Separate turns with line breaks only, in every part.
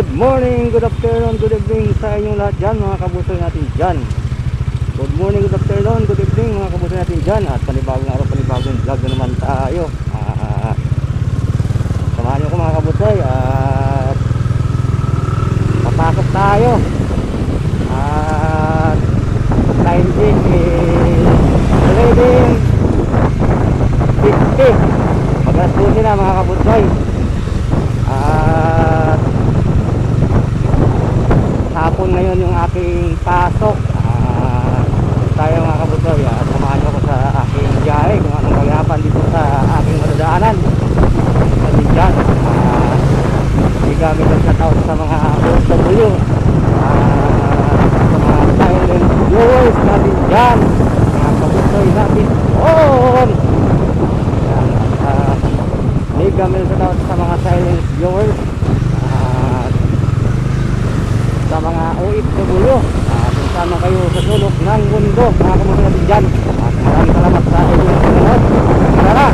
Good morning, good afternoon, good evening sa inyong lahat dyan mga kabusoy natin dyan. Good morning, good afternoon, good evening mga kabusoy natin dyan. At panibagong araw, panibagong vlog na naman tayo. Samahan nyo ko mga kabusoy at papasok tayo. At time check is 11:50. Mag-alas 12 na mga kabusoy. At hapon ngayon yung aking pasok. Tayo mga kabusoy, samahan nyo ko sa aking biyahe kung anong kagapan dito sa aking madadaanan. Kasi dyan gamit ang shoutout sa mga OFW, sa mga silent viewers natin dyan, mga kabusoy natin gamit ang shoutout sa mga silent viewers, sa mga OFW, kung saan kayo sa sulok ng mundo mga kabusoy natin dyan. Maraming salamat sa inyong panonood. Tara,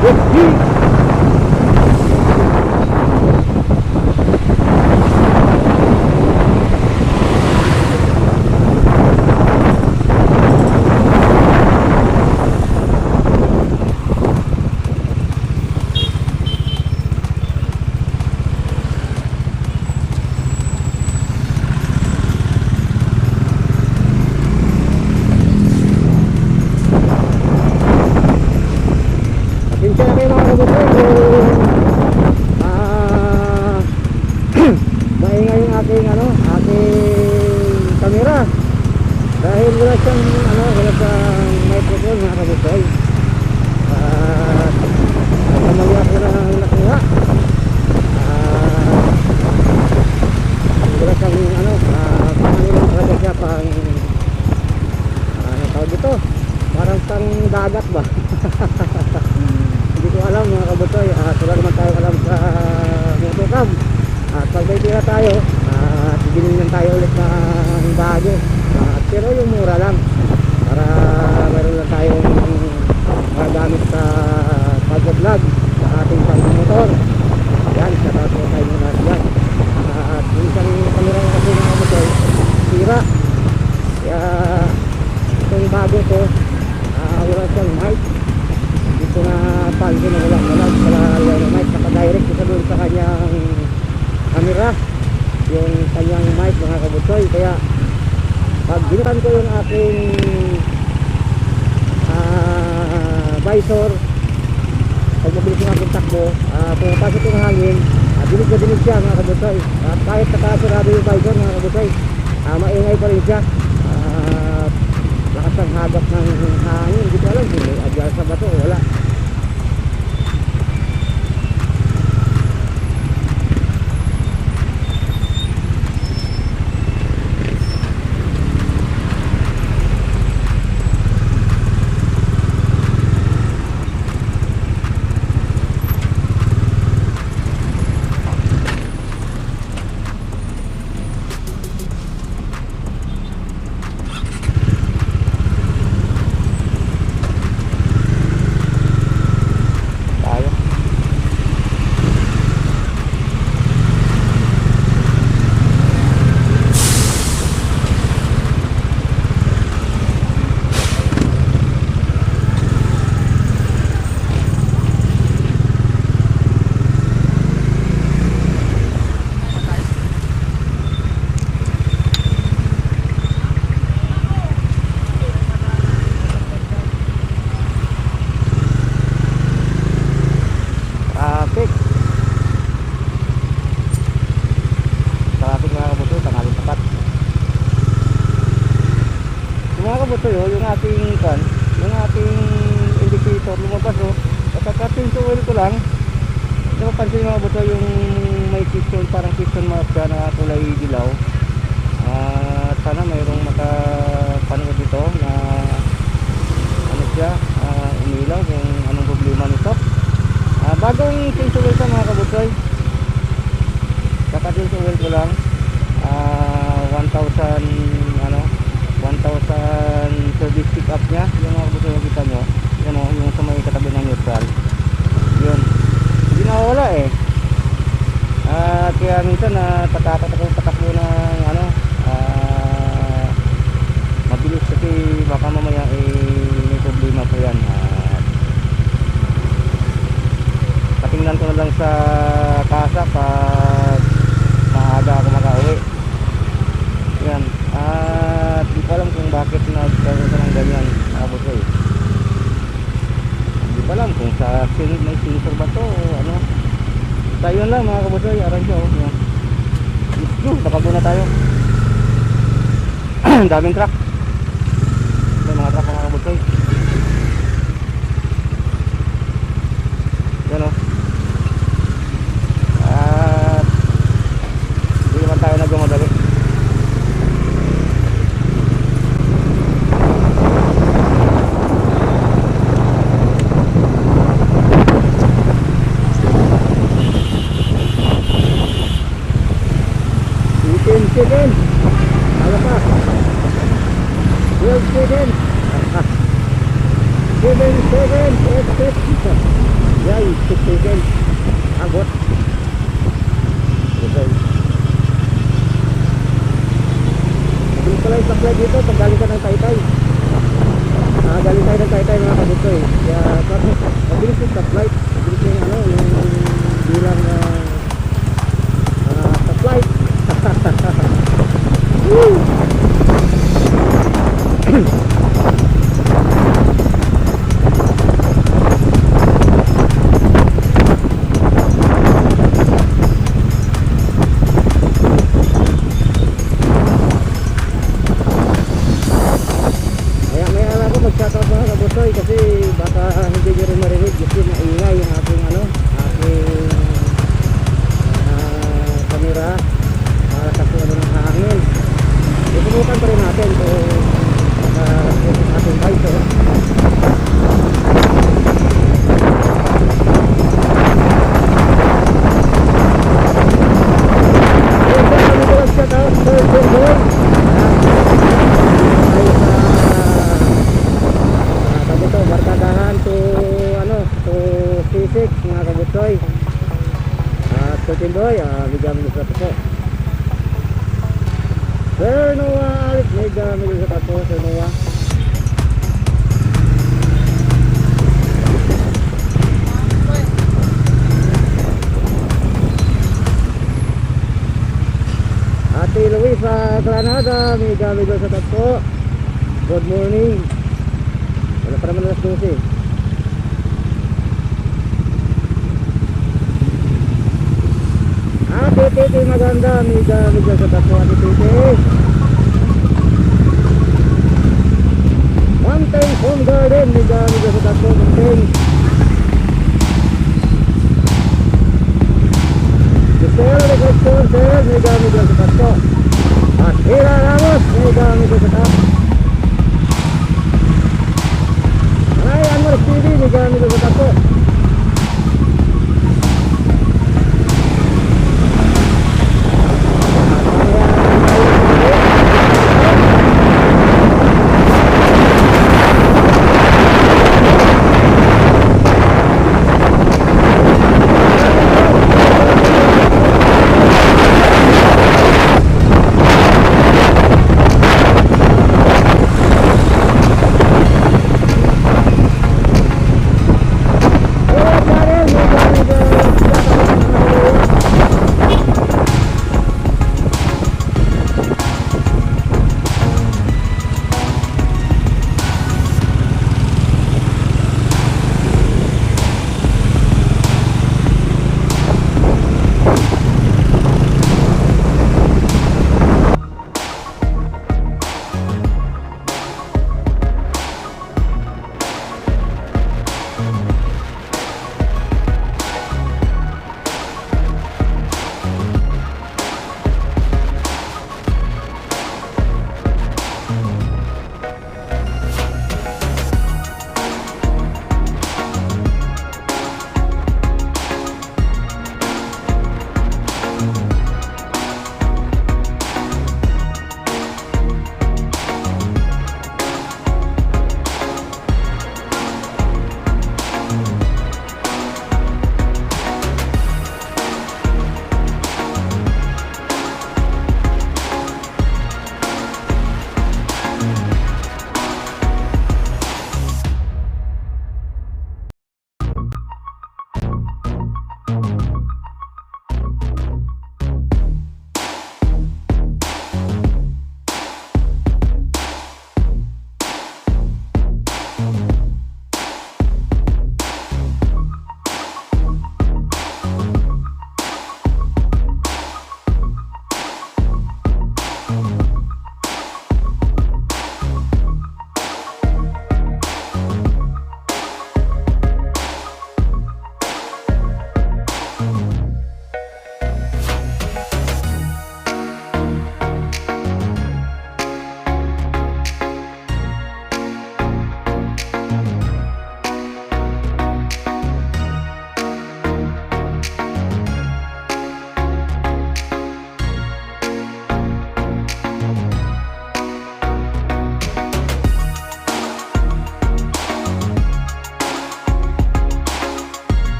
let's go! Maingay yung aking camera dahil wala siyang microphone mga kabusoy. Kamali ako na nakuha. Wala siyang kamali lang talaga siya pang tawag dito, parang pang dagat ba. Hindi ko alam mga kabusoy. Wala naman tayo alam sa motocam. At pag may tira tayo, tigilin lang tayo ulit ng bago. Pero yung mura lang para meron lang tayong magamit sa pag-vlog sa ating pag-motor. Yan, shoutout po tayo muna yan. At yung isang kamera kasi ng motor tira, kaya itong bago to, wala siyang mic. Dito na pansin na wala yung mic, naka-direct isa doon sa kanyang camera, yung kanyang mic mga kabusoy. Kaya pag binukan ko yung aking visor, pag mabilis yung aking takbo, pumapasok yung hangin, dinig na dinig siya mga kabusoy. At kahit nakasarado yung visor mga kabusoy, maingay pa rin siya. Lakas ang hagap ng hangin, hindi ko alam kung may adyasa ba ito o wala. Yung ating indicator lumabas pagka-change oil ko lang, napapansin mga kabusoy yung may piston, parang piston mark siya na kulay dilaw. Sana mayroong makapanood dito na siya umilaw kung anong problema nito. Bagong change oil sa mga kabusoy, kaka-change oil ko lang. 1,000 service pick up nya yung mga kabusoy, nakita nyo yung sa may katabi ng neutral yun, hindi nawawala kaya kaya minsan na patakbo ng ano, mabilis kasi baka mamaya may problema po yan. Patingnan ko na lang sa kasa pag maaga ako makauwi. Yan. At di ko alam kung bakit nagkaroon ng ganyan, kabusoy. Di ko alam kung sa may sensor ba to o ano. Tayo lang mga kabusoy, aransyo. Yan. Takabo na tayo. Daming truck. May mga truck mga kabusoy. Yan o. At hindi naman tayo nagmamadali. Chicken, ano pa? Grilled chicken. Chicken, yan, chicken. Abot. Okay. Mabilis pala yung supply dito pag galing ka ng Taytay. Galing tayo ng Taytay mga kabutoy. Kaya mabilis yung supply. Mabilis yung ano, yung bilang supply. Woo! Maya lang ako mag-shoutout mga kabutoy kasi baka hindi nyo rin marinig kasi maingay yung aking camera para kasi ano ng hangin. Susubukan pa rin natin kung ating bike barkadahan to C6 mga kabutoy at Kutindoy, bigyan mo sa po Sir Noah Alex, may gamit sa tapo Sir Noah. Ate Luis sa Granada, may gamit sa tapo. Good morning. Wala pa naman alas 12. Titi maganda, may gamit sa tapo Ate Titi. Mountain Home Garden, may gamit sa tapo Mountain. Giselle Regaction, Sir, may gamit sa tapo. At Hira Ramos, may gamit sa tapo. Ay, Anwar TV, may gamit sa tapo.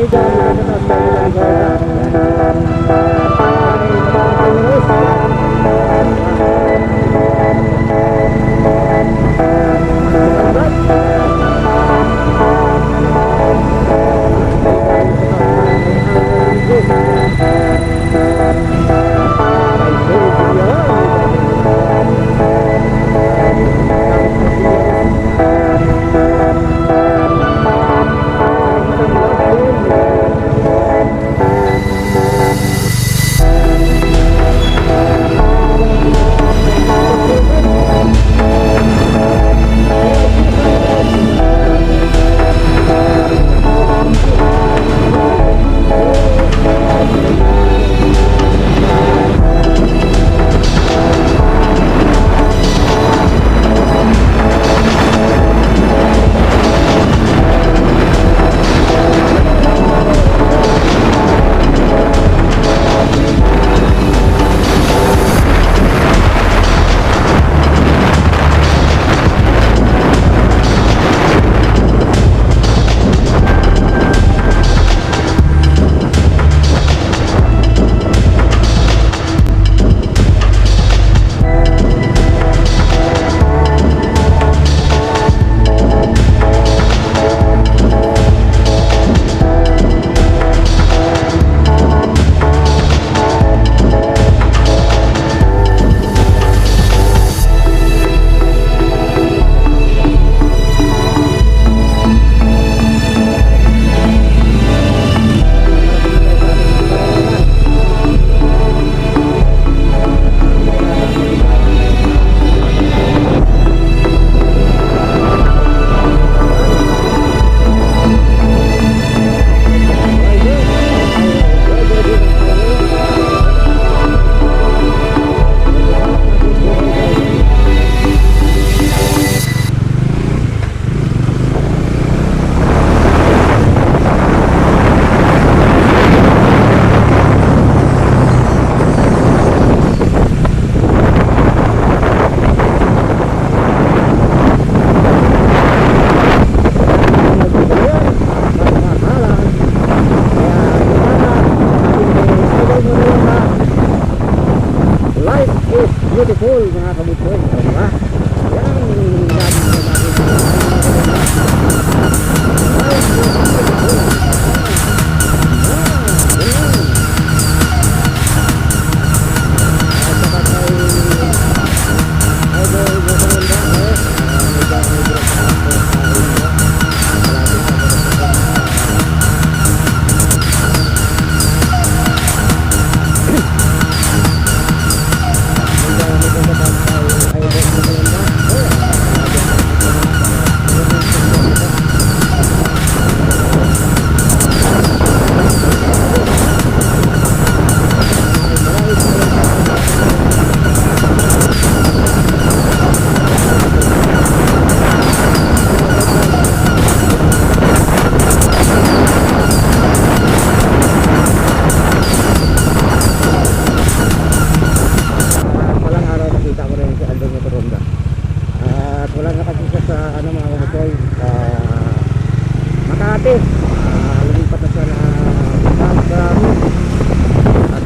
dyan, dito sa taas ng Garda. Beautiful mga kabutsoy, diba? Yan, lumipat na siya na Bagram at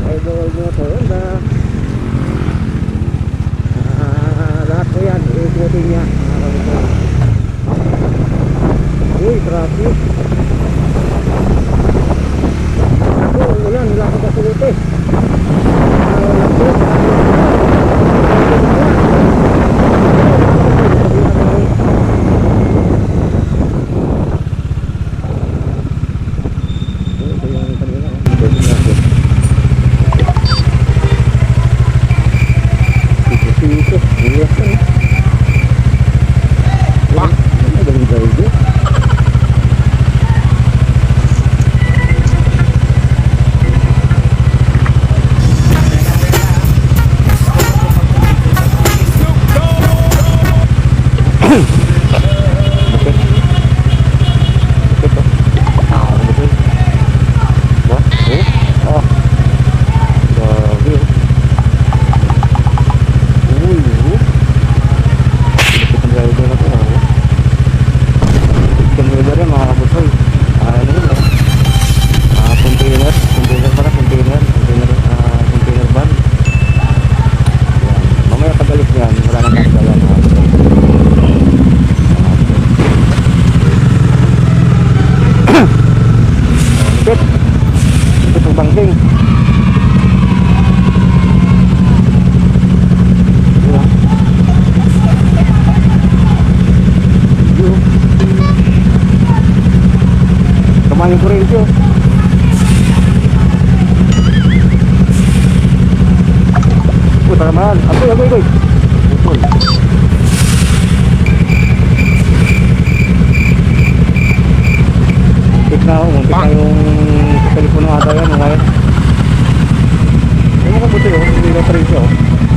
idol motor Honda. Lahat po yan ikutin niya. Uy, traffic. Ulan, wala ko kasulot eh. tama yung kurensyo. Puta naman. Apoy. Putol. Tik na ako. Muntik na yung telepono ata yan. Ano kaya? Ano ka buti oh. Hindi na presyo oh.